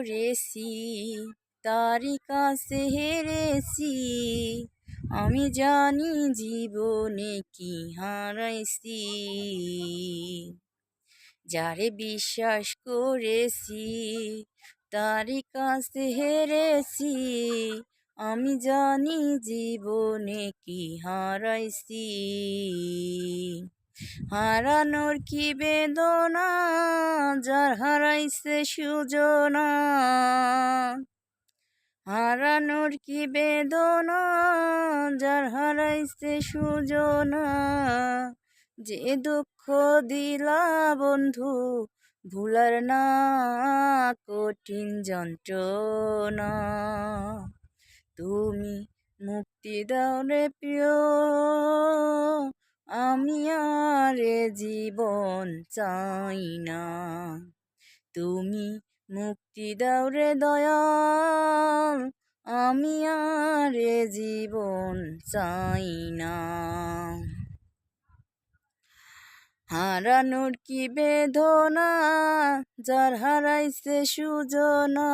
করেছি, তারই কাছে হেরেছি। আমি জানি জীবনে কি হারাইছি। যারে বিশ্বাস করেছি, তারই কাছে হেরেছি। আমি জানি জীবনে কি হারাইছি। হারানোর কি বেদনা, যার হারাইছে সুজনা। হারানোর কি বেদনা, যার হারাইছে সুজনা। যে দুঃখ দিলা বন্ধু, ভুলার না কঠিন যন্ত্রণা। তুমি মুক্তি দাও রে প্রিয়, আমি আর এ জীবন চাই না। তুমি মুক্তি দাও রে দয়াল, আমি আর এ জীবন চাই না। হারানোর কি বেদনা, যার হারাইছে সুজনা।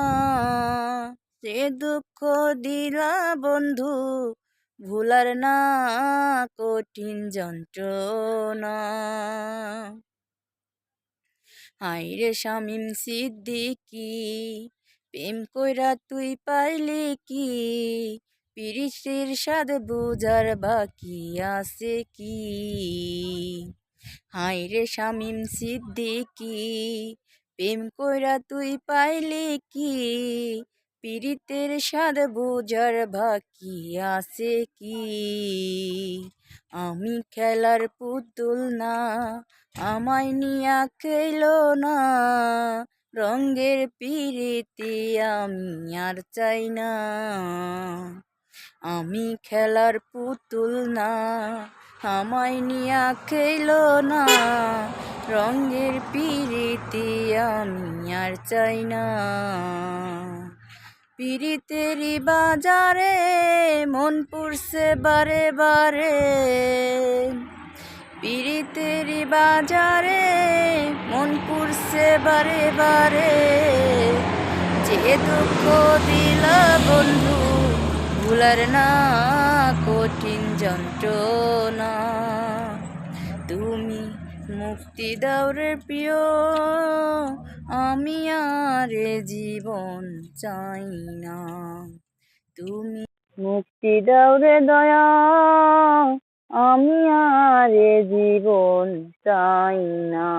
সে দুঃখ দিলা বন্ধু, ভুলার না কঠিন যন্ত্রণা। হায়রে শামীম সিদ্দিকী, প্রেম কইরা তুই পাইলি কি? পিরিতের স্বাদ বুঝার বাকি আছে কি? হায়রে শামীম সিদ্দিকী, প্রেম কইরা তুই পাইলি কি? পিরিতের স্বাদ বুঝার বাকি আছে কি? আমি খেলার পুতুল না, আমায় নিয়া খেলো না। রঙ্গের পিরিতি আমি আর চাই না। আমি খেলার পুতুল না, আমায় নিয়া খেলো না। রঙ্গের পিরিতি আমি আর চাই না। পিরিতেরি বাজারে মন পুরছে বারে বারে। পিরিতেরি বাজারে মন পুরছে বারে বারে। যে দুঃখ দিলা বন্ধু, ভুলার না কঠিন যন্ত্রণা। তুমি মুক্তি দাও রে প্রিয়, আমি আর এ জীবন চাই না। তুমি মুক্তি দাও রে দয়াল, আমি আর এ জীবন চাই না।